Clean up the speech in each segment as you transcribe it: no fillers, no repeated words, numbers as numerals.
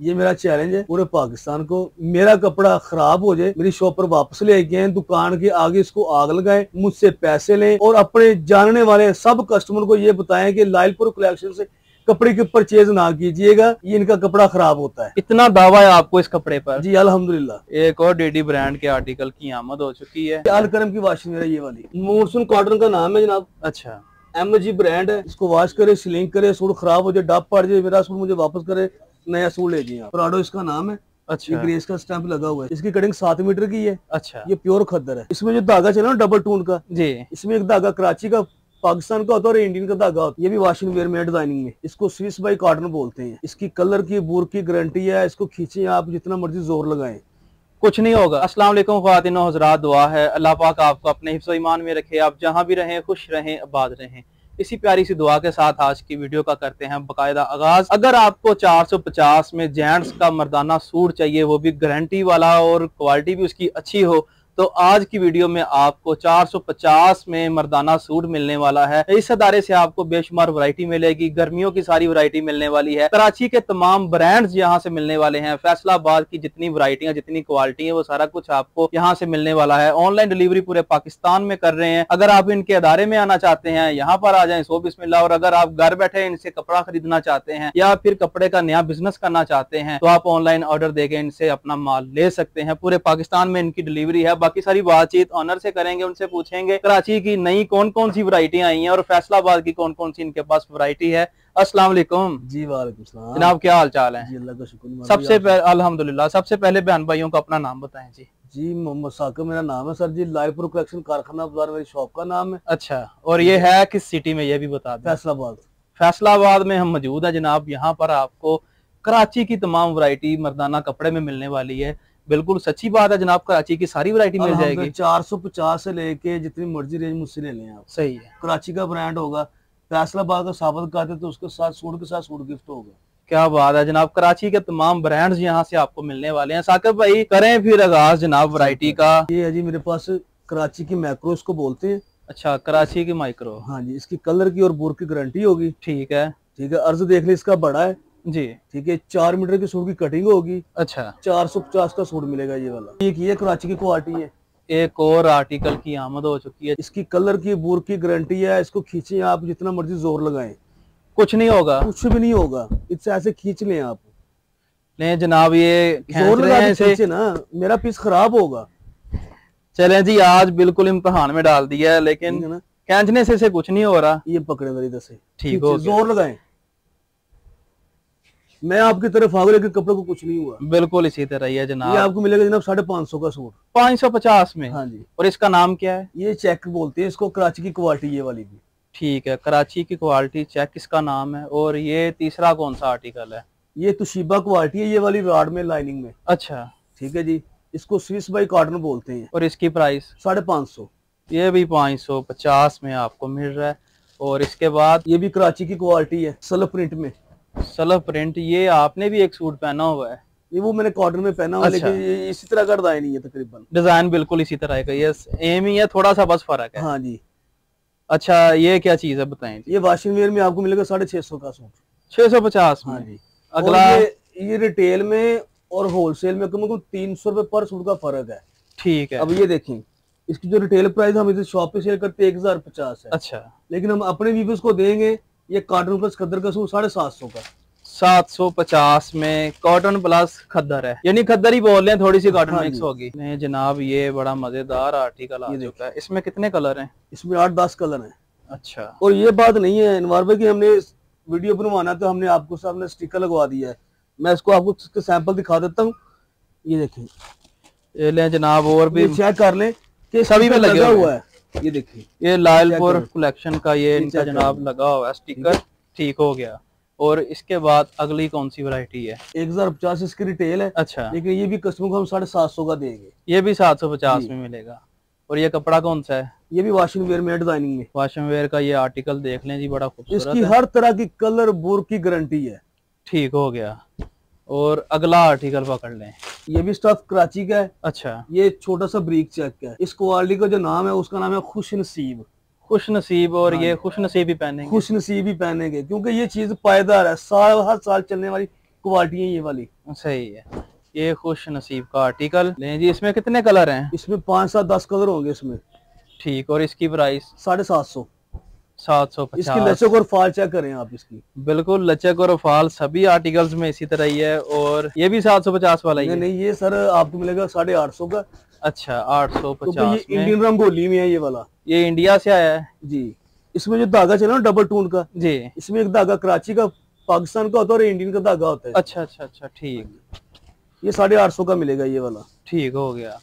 ये मेरा चैलेंज है पूरे पाकिस्तान को, मेरा कपड़ा खराब हो जाए, मेरी शॉप पर वापस ले गए, दुकान के आगे इसको आग लगाएं, मुझसे पैसे लें और अपने जानने वाले सब कस्टमर को ये बताएं कि लाइलपुर कलेक्शन से कपड़े की परचेज ना कीजिएगा, ये इनका कपड़ा खराब होता है। इतना दावा है आपको इस कपड़े पर? जी अल्हम्दुलिल्लाह। एक और डीडी ब्रांड के आर्टिकल की आमद हो चुकी है। अलकरम की वाशिंग है ये वाली, मॉनसून कॉटन का नाम है जनाब। अच्छा, MG ब्रांड है। इसको वॉश करे, सिलिंग करे, सूट खराब हो जाए, डब पड़ जाए, मेरा सूट मुझे वापस करे, नया सूट ले जाइए। प्राडो इसका नाम है। अच्छा, ये ग्रेस का स्टैंप लगा हुआ है। इसकी कटिंग 7 मीटर की है। अच्छा, ये प्योर खद्दर है। इसमें जो धागा चला ना डबल टून का जी, इसमें एक धागा कराची का पाकिस्तान का होता है और इंडियन का धागा होता है। ये भी वॉशिंग वेयर में डिजाइनिंग में, इसको स्विस बाई कॉटन बोलते हैं। इसकी कलर की बूर की गारंटी है। इसको खींचे आप जितना मर्जी जोर लगाएं, कुछ नहीं होगा। अस्सलाम वालेकुम ख्वातीन व हज़रात, दुआ है अल्लाह पाक आपको अपने हिफ्ज़ ईमान में रखे, आप जहां भी रहें खुश रहें, आबाद रहें। इसी प्यारी सी दुआ के साथ आज की वीडियो का करते हैं बाकायदा आगाज। अगर आपको 450 में जेंट्स का मर्दाना सूट चाहिए, वो भी गारंटी वाला और क्वालिटी भी उसकी अच्छी हो, तो आज की वीडियो में आपको 450 में मर्दाना सूट मिलने वाला है। इस अदारे से आपको बेशुमार वैरायटी मिलेगी, गर्मियों की सारी वैरायटी मिलने वाली है। कराची के तमाम ब्रांड्स यहाँ से मिलने वाले हैं। फैसलाबाद की जितनी वैरायटियां, जितनी क्वालिटी है, वो सारा कुछ आपको यहाँ से मिलने वाला है। ऑनलाइन डिलीवरी पूरे पाकिस्तान में कर रहे हैं। अगर आप इनके अदारे में आना चाहते हैं, यहाँ पर आ जाए, सो बिस्मिल्लाह। और अगर आप घर बैठे इनसे कपड़ा खरीदना चाहते हैं या फिर कपड़े का नया बिजनेस करना चाहते हैं, तो आप ऑनलाइन ऑर्डर देके इनसे अपना माल ले सकते हैं। पूरे पाकिस्तान में इनकी डिलीवरी है। बाकी सारी बातचीत ऑनर से करेंगे, उनसे पूछेंगे कराची की नई कौन कौन सी वैरायटी आई हैं और फैसलाबाद की कौन कौन सी इनके पास वैरायटी है। अस्सलाम वालेकुम जी। वालेकुम सलाम जनाब, क्या हाल चाल है? जी अल्लाह का शुक्र। सबसे पहले अल्हम्दुलिल्लाह। सबसे पहले बहन भाइयों को अपना नाम बताएं जी। जी मोहम्मद साकिब मेरा नाम है सर जी। लाइलपुर कलेक्शन कारखाना बाजार मेरी शॉप का नाम है। अच्छा, और ये है किस सिटी में, ये भी बता दें। फैसलाबाद। फैसलाबाद में हम मौजूद है जनाब। यहाँ पर आपको कराची की तमाम वैरायटी मर्दाना कपड़े में मिलने वाली है। बिल्कुल सच्ची बात है जनाब, कराची की सारी वैरायटी मिल जाएगी। 450 से लेके जितनी मर्जी रेंज मुझसे ले लें आप। सही है। कराची का ब्रांड होगा, फैसलाबाद का साबित करते तो उसके साथ सूट गिफ्ट होगा। क्या बात है जनाब, कराची के तमाम ब्रांड्स यहाँ से आपको मिलने वाले हैं। साकिब भाई करें फिर आगाज जनाब वैरायटी का। ये है जी मेरे पास कराची की मैक्रो इसको बोलते हैं। अच्छा, कराची की माइक्रो। हाँ जी, इसकी कलर की और बोर की गारंटी होगी। ठीक है, ठीक है। अर्ज देख ले, इसका बड़ा है जी। ठीक है। 4 मीटर की सूट की कटिंग होगी। अच्छा, 450 का सूट मिलेगा ये वाला। ये कराची की क्वालिटी है। एक और आर्टिकल की आमद हो चुकी है। इसकी कलर की बोर की गारंटी है। इसको खींचे आप जितना मर्जी जोर लगाएं, कुछ नहीं होगा। कुछ भी नहीं होगा। इससे ऐसे खींच लें आप। नहीं जनाब, ये जोर लगा के खींचे ना, मेरा पीस खराब होगा। चलें जी, आज बिल्कुल इम्तिहान में डाल दिया है, लेकिन खींचने से कुछ नहीं हो रहा। ये पकड़े मेरी दसे, ठीक हो, जोर लगाएं। मैं आपकी तरफ आ गया लेकिन कपड़े को कुछ नहीं हुआ। बिल्कुल इसी तरह ही है जनाब। ये आपको मिलेगा जनाब 550 का सूट। 550 में? हाँ जी। और इसका नाम क्या है? ये चेक बोलते हैं इसको, कराची की क्वालिटी ये वाली भी। ठीक है, कराची की क्वालिटी चेक इसका नाम है। और ये तीसरा कौन सा आर्टिकल है? ये तुशीबा क्वालिटी है, ये वाली रॉड में लाइनिंग में। अच्छा, ठीक है जी। इसको स्विस बाई कॉटन बोलते हैं। और इसकी प्राइस? 550। ये भी 550 में आपको मिल रहा है। और इसके बाद ये भी कराची की क्वालिटी है, सल्फ प्रिंट में। Sulph print. ये आपने भी एक सूट पहना हुआ है। ये वो मैंने कॉटन में पहना हुआ। अच्छा। लेकिन ये इसी तरह का डिजाइन ही है, तकरीबन डिजाइन बिल्कुल इसी तरह का, ये एम ही है, थोड़ा सा बस फर्क है। हाँ जी। अच्छा, ये क्या चीज है बताएं जी। ये वॉशिंग वेयर में आपको मिलेगा 650 का सूट। 650 में? हाँ जी। अगला ये रिटेल में और होलसेल में कम 300 रुपए पर सूट का फर्क है। ठीक है। अब ये देखें, इसकी जो रिटेल प्राइस हम इसे शॉप पे सेल करते हैं 1050 है। अच्छा, लेकिन हम अपने व्यूअर्स को देंगे ये कॉटन प्लस खद्दर का सूट 750 का। 750 में कॉटन प्लस खद्दर है, यानी खद्दर ही बोल रहे हैं, थोड़ी सी कॉटन हाँ मिक्स होगी। नहीं जनाब, ये बड़ा मजेदार आर्टिकल आ चुका है। इसमें कितने कलर हैं? इसमें 8-10 कलर हैं। अच्छा। और ये बात नहीं है अनवर भाई की हमने वीडियो बनवाना तो हमने आपको सामने स्टिकर लगवा दिया है। मैं इसको आपको सैंपल दिखा देता हूँ। ये देखें, ये ले जनाब, और भी चेक कर लें कि सभी में लगा हुआ है। ये देखिए, ये लाइलपुर कलेक्शन का ये इनका जनाब लगा हुआ है स्टिकर। ठीक हो गया। और इसके बाद अगली कौन सी वैरायटी है? 1050 इसकी रिटेल है। अच्छा, लेकिन ये भी कस्टमर को हम 750 का देंगे। ये भी 750 में मिलेगा। और ये कपड़ा कौन सा है? ये भी वॉशिंग वेयर में डिजाइनिंग में। वॉशिंग वेयर का ये आर्टिकल देख लें जी, बड़ा खूबसूरत है। इसकी हर तरह की कलर बोर की गारंटी है। ठीक हो गया। और अगला आर्टिकल पकड़ लें। ये भी स्टफ कराची का है। अच्छा, ये छोटा सा ब्रीक चेक का है। इस क्वालिटी का जो नाम है उसका नाम है खुश नसीब। खुश नसीब। और हाँ, ये खुश नसीब ही पहनेंगे? खुश नसीब ही पहनेंगे, क्योंकि ये चीज पायदार है, हर साल चलने वाली क्वालिटी है ये वाली। सही है, ये खुश नसीब का आर्टिकल लें जी। इसमें कितने कलर हैं? इसमें 5 7 10 कलर होंगे इसमें। ठीक, और इसकी प्राइस 750। 750। इसकी लचक और फाल चेक करें आप इसकी। बिल्कुल लचक और फाल सभी आर्टिकल्स में इसी तरह ही है। और ये भी 750 वाला ही है? नहीं, ये सर आपको मिलेगा 850 का। अच्छा, 850 तो ये इंडियन रंगोली में है ये वाला। ये इंडिया से आया है जी। इसमें जो धागा चला ना डबल टून का जी, इसमें एक धागा कराची का पाकिस्तान का होता है और इंडियन का धागा होता है। अच्छा अच्छा अच्छा, ठीक। ये 850 का मिलेगा ये वाला। ठीक हो गया।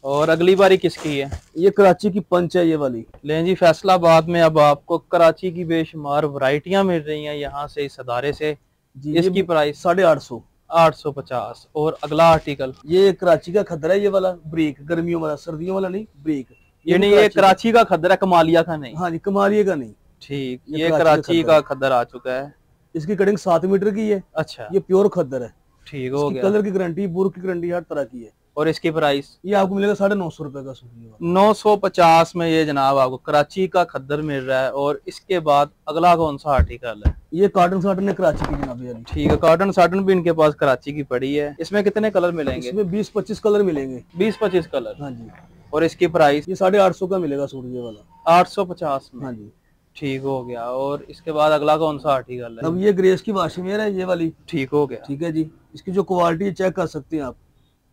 और अगली बारी किसकी है? ये कराची की पंच है ये वाली। लें जी, फैसलाबाद में अब आपको कराची की बेशुमार वैरायटियां मिल रही हैं यहाँ से, इस अदारे से जी। इसकी प्राइस 850। 850। और अगला आर्टिकल ये कराची का खदरा है ये वाला, ब्रेक, गर्मियों वाला, सर्दियों वाला नहीं, ब्रेक। यानी ये कराची का खदरा, कमालिया का नहीं? हाँ जी, कमालिया का नहीं। ठीक, ये कराची का खदर आ चुका है। इसकी कटिंग 7 मीटर की है। अच्छा, ये प्योर खदर है। ठीक हो गया। कलर की गारंटी, बुर की गारंटी, हर तरह की है। और इसकी प्राइस? ये आपको मिलेगा 950 रुपए का सूट। 950 में ये जनाब आपको कराची का खद्दर मिल रहा है। और इसके बाद अगला कौन सा आर्टिकल है? ये कॉटन साटन है कराची की जनाब यार। ठीक है, कॉटन साटन भी इनके पास कराची की पड़ी है। इसमें कितने कलर मिलेंगे? इसमें 20-25 कलर मिलेंगे। 20-25 कलर? हाँ जी। और इसकी प्राइस? ये 850 का मिलेगा सूट ये वाला। 850 में? हाँ जी। ठीक हो गया। और इसके बाद अगला कौन सा आर्टिकल है? अब ये ग्रेस की वाशवेयर है ये वाली। ठीक हो गया। ठीक है जी। इसकी जो क्वालिटी चेक कर सकते हैं आप।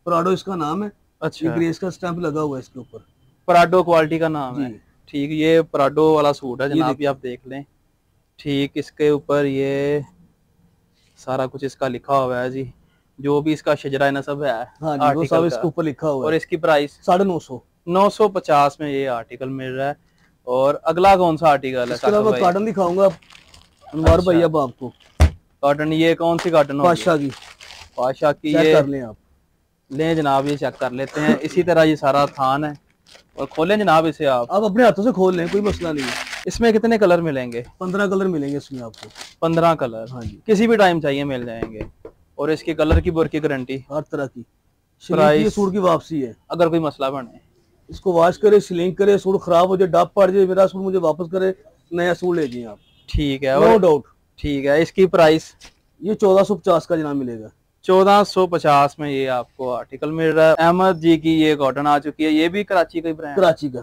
प्राडो इसका नाम है। अच्छा, ये ग्रेस का स्टैंप लगा हुआ है इसके ऊपर। प्राडो क्वालिटी का नाम है। ठीक, ये प्राडो वाला सूट है जनाब, ये आप देख लें। ठीक, इसके ऊपर ये सारा कुछ इसका लिखा हुआ है जी, जो भी इसका शजरा नसब है। हाँ जी, वो सब इसके ऊपर लिखा हुआ है। और इसकी प्राइस? 950। 950 में ये आर्टिकल मिल रहा है। और अगला कौन सा आर्टिकल है? इसके अलावा कॉटन दिखाऊंगा अनवार भाई अब आपको। कॉटन, ये कौन सी कॉटन होगी? पाशा की। पाशा की। चेक ये कर लें आप। लें जनाब, ये चेक कर लेते हैं। इसी तरह ये सारा थान है। और खोलें जनाब इसे आप अपने हाथों से खोल लें, कोई मसला नहीं है। इसमें कितने कलर मिलेंगे? 15 कलर मिलेंगे इसमें आपको। 15 कलर? हाँ जी। किसी भी टाइम चाहिए मिल जाएंगे। और इसके कलर की बुर की गारंटी? हर तरह की। प्राइस? सूट की वापसी है अगर कोई मसला बने, इसको वॉश करे, सिलिंग करे, सूट खराब हो जाए, डब पड़ जाए, मेरा सूट मुझे वापस करे, नया सूट ले जाइए आप। ठीक है, नो डाउट। ठीक है। इसकी प्राइस? ये 1450 का जनाब मिलेगा। 1450 में ये आपको आर्टिकल मिल रहा है। अहमद जी की ये कॉटन आ चुकी है, ये भी कराची का ही ब्रांड? कराची का।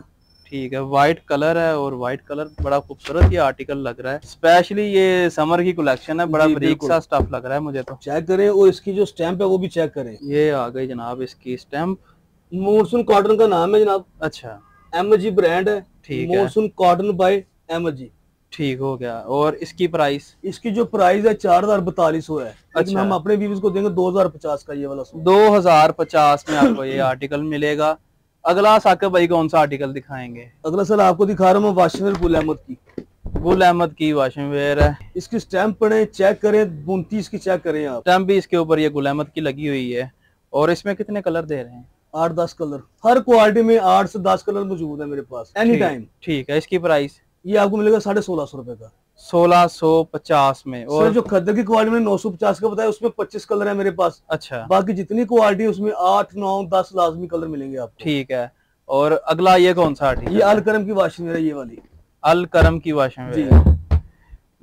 ठीक है, व्हाइट कलर है। और व्हाइट कलर बड़ा खूबसूरत ये आर्टिकल लग रहा है। स्पेशली ये समर की कलेक्शन है, बड़ा ब्रीक सा स्टफ लग रहा है मुझे तो। चेक करें, और इसकी जो स्टैंप है वो भी चेक करें। ये आ गई जनाब इसकी स्टैंप। मोरसून कॉटन का नाम है जनाब। अच्छा, अहमद जी ब्रांड है। ठीक है। मोरसून कॉटन बाय अहमद जी। ठीक हो गया। और इसकी प्राइस? इसकी जो प्राइस है 4042 है। लेकिन अच्छा, हम अपने व्यूअर्स को देंगे 2050 का ये वाला सूट। 2050 में आपको ये आर्टिकल मिलेगा। अगला साकिब भाई कौन सा आर्टिकल दिखाएंगे? अगला सर आपको दिखा रहा हूँ वाशवेयर गुल अहमद की। गुल अहमद की वाशवेयर है। इसकी स्टैंप पढ़े, चेक करें, 29 की चेक करें आप। स्टैंप भी इसके ऊपर ये गुल अहमद की लगी हुई है। और इसमें कितने कलर दे रहे हैं? 8-10 कलर। हर क्वालिटी में 8 से 10 कलर मौजूद है मेरे पास, एनी टाइम। ठीक है। इसकी प्राइस? ये आपको मिलेगा 1650 रुपए का। 1650 में। और जो खद्दर की क्वालिटी में 950 का बताया, उसमें 25 कलर है मेरे पास। अच्छा, बाकी जितनी क्वालिटी है उसमें 8, 9, 10 लाजमी कलर मिलेंगे आपको। ठीक है। और अगला ये कौन सा आर्टिकल? ये अलकरम की वाशवेयर है ये वाली। अलकरम की वाशवेयर।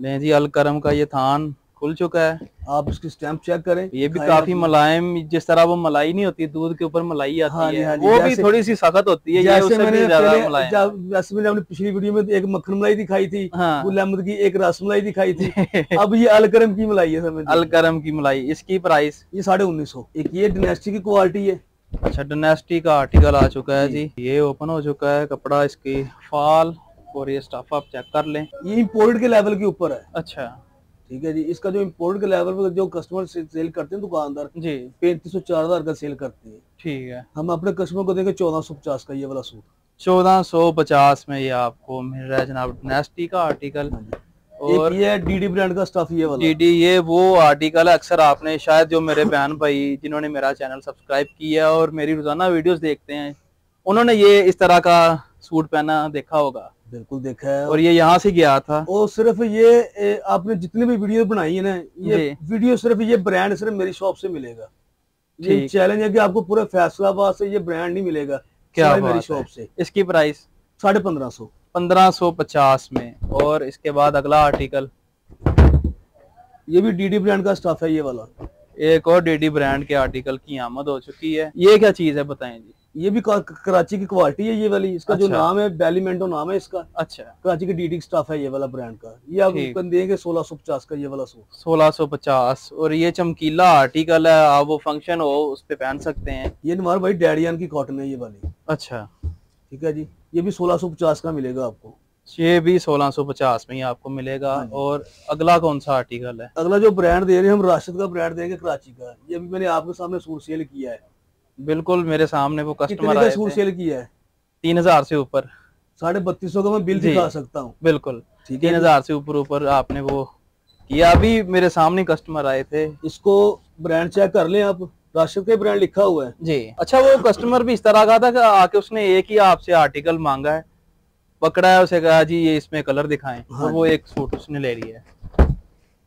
लें जी, अलकरम का ये थान खुल चुका है। आप इसकी स्टैंप चेक करें। ये भी काफी मुलायम, जिस तरह वो मलाई नहीं होती, दूध के ऊपर मलाई आती है, वो भी थोड़ी सी सख्त होती है। ये उससे भी ज्यादा मुलायम। वैसे मैंने अपनी पिछली वीडियो में एक मक्खन मलाई दिखाई थी, गुल अहमद की, एक रस मलाई दिखाई थी। अब ये अलकरम की मलाई है सर। अलकरम की मलाई। इसकी प्राइस? ये 1950। एक ये डायनेस्टी की क्वालिटी है। अच्छा, डायनेस्टी का आर्टिकल आ चुका है जी। ये ओपन हो चुका है कपड़ा, इसकी फाल और ये स्टफ आप चेक कर लें। ये इम्पोर्टेड के लेवल के ऊपर है। अच्छा, ठीक है जी। इसका जो इम्पोर्ट के लेवल पर जो कस्टमर सेल करते हैं दुकानदार जी, 3500-4000 का सेल करते हैं। ठीक है। हम अपने कस्टमर को देंगे 1450 का ये वाला सूट। 1450 में ये आपको मिल रहा है जनाब डायनेस्टी का आर्टिकल। और ये डीडी ब्रांड का स्टफ ये वाला। डीडी, ये वो आर्टिकल है अक्सर आपने शायद, जो मेरे बहन भाई जिन्होंने मेरा चैनल सब्सक्राइब किया और मेरी रोजाना वीडियोस देखते हैं, उन्होंने ये इस तरह का सूट पहना देखा होगा। बिल्कुल देखा है। और ये यहाँ से गया था। और सिर्फ ये आपने जितने भी वीडियो बनाई है ना, ये वीडियो सिर्फ ये ब्रांड सिर्फ मेरी शॉप से मिलेगा। ये चैलेंज है कि आपको पूरे फैसलाबाद से ये ब्रांड नहीं मिलेगा, क्या मेरी शॉप से। इसकी प्राइस? 1550। 1550 में। और इसके बाद अगला आर्टिकल? ये भी डीडी ब्रांड का स्टफ है ये वाला। एक और डीडी ब्रांड के आर्टिकल की आमद हो चुकी है। ये क्या चीज है बताएं जी। ये भी कराची की क्वालिटी है ये वाली। इसका जो अच्छा। नाम है बेलीमेंटो नाम है इसका। अच्छा, कराची की डीडी स्टाफ है ये वाला ब्रांड का। ये आप देंगे 1650 का ये वाला सूट। 1650। और ये चमकीला आर्टिकल है, आप वो फंक्शन हो उस पे पहन सकते हैं। ये हमारे भाई डैडियन की कॉटन है ये वाली। अच्छा, ठीक है जी। ये भी 1650 का मिलेगा आपको। ये भी 1650 में ही आपको मिलेगा। और अगला कौन सा आर्टिकल है? अगला जो ब्रांड दे रहे हैं हम राशिद का ब्रांड देंगे कराची का। ये अभी मैंने आपके सामने सूट सेल किया है। बिल्कुल मेरे सामने वो कस्टमर आए थे। सूट सेल किया है 3000 से ऊपर। 3250 का मैं बिल दिखा सकता हूँ। बिल्कुल 3000 से ऊपर आपने वो किया। अभी मेरे सामने कस्टमर आए थे। इसको ब्रांड चेक कर लें आप, राशिद का ब्रांड लिखा हुआ है जी। अच्छा, वो कस्टमर भी इस तरह का था कि आके उसने एक ही आपसे आर्टिकल मांगा है, पकड़ा है, उसे कहा जी ये इसमें कलर दिखाएं। हाँ, तो वो एक सूट उसने ले लिया है।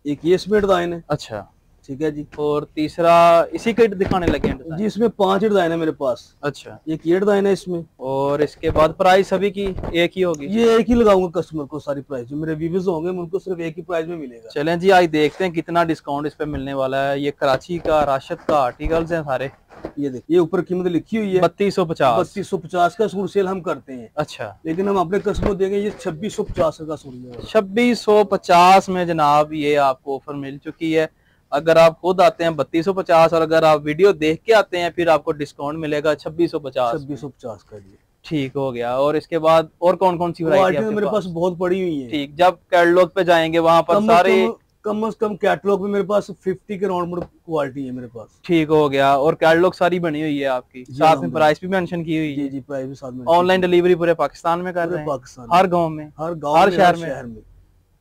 एक ये इसमें डिजाइन है। अच्छा, ठीक है जी। और तीसरा इसी के दिखाने लगे हैं जी। इसमें 5 डिजाइन है मेरे पास। अच्छा, एक ये डिजाइन है इसमें। और इसके बाद प्राइस सभी की एक ही होगी? ये एक ही लगाऊंगा कस्टमर को। सारी प्राइस जो मेरे व्यूअर्स होंगे उनको सिर्फ एक ही प्राइस में मिलेगा। चलें जी, आज देखते हैं कितना डिस्काउंट इस पे मिलने वाला है। ये कराची का राशिद का आर्टिकल्स हैं सारे। ये देखिए, ये ऊपर कीमत लिखी हुई है 3250। 3250 का सूट सेल हम करते हैं। अच्छा, लेकिन हम अपने कस्टमर देंगे ये 2650 का सूट। 2650 में जनाब ये आपको ऑफर मिल चुकी है। अगर आप खुद आते हैं 3250, और अगर आप वीडियो देख के आते हैं फिर आपको डिस्काउंट मिलेगा 2650 का। जी ठीक हो गया। और इसके बाद और कौन कौन सी वैरायटी मेरे पास बहुत पड़ी हुई है। ठीक, जब कैटलॉग पे जाएंगे वहां पर सारे कम से कम कैटलॉग में मेरे पास 50 के राउंड क्वालिटी है मेरे पास। ठीक हो गया। और कैटलॉग सारी बनी हुई है आपकी, साथ में प्राइस भी मेंशन की हुई है। जी, प्राइस भी साथ में। ऑनलाइन डिलीवरी पूरे पाकिस्तान में कर रहे हैं? पाकिस्तान, हर गांव में, हर शहर में।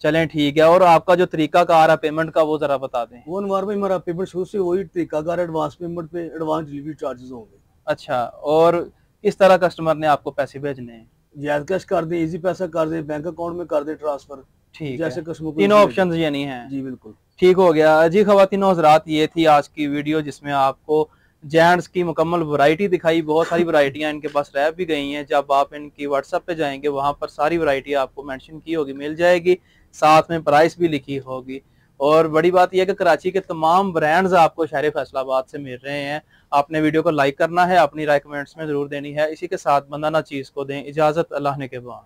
चलें ठीक है। और आपका जो तरीका कार है पेमेंट का वो जरा बता दें। वो अनवार भाई हमारा पेमेंट शुरू से वही तरीका कार, एडवांस पेमेंट पे एडवांस डिलीवरी चार्जेस होंगे। अच्छा, और किस तरह कस्टमर ने आपको पैसे भेजने हैं? जैज कैश कर दे, इजी पैसा कर दे, बैंक अकाउंट में कर दे ट्रांसफर। ठीक जैसे है, कस्टमर को तीनों ऑप्शंस यानी हैं। जी बिल्कुल ठीक हो गया जी। ख्वातीन हज़रात, ये थी आज की वीडियो जिसमें आपको जेंट्स की मुकम्मल वैरायटी दिखाई। बहुत सारी वैरायटियां इनके पास रह भी गई हैं। जब आप इनकी व्हाट्सएप पे जाएंगे वहां पर सारी वैरायटी आपको मेंशन की होगी, मिल जाएगी, साथ में प्राइस भी लिखी होगी। और बड़ी बात यह है कि कराची के तमाम ब्रांड्स आपको शहर फैसलाबाद से मिल रहे हैं। आपने वीडियो को लाइक करना है, अपनी राय कमेंट्स में जरूर देनी है। इसी के साथ बंदा ना चीज को दें इजाजत, अल्लाह ने के बाद।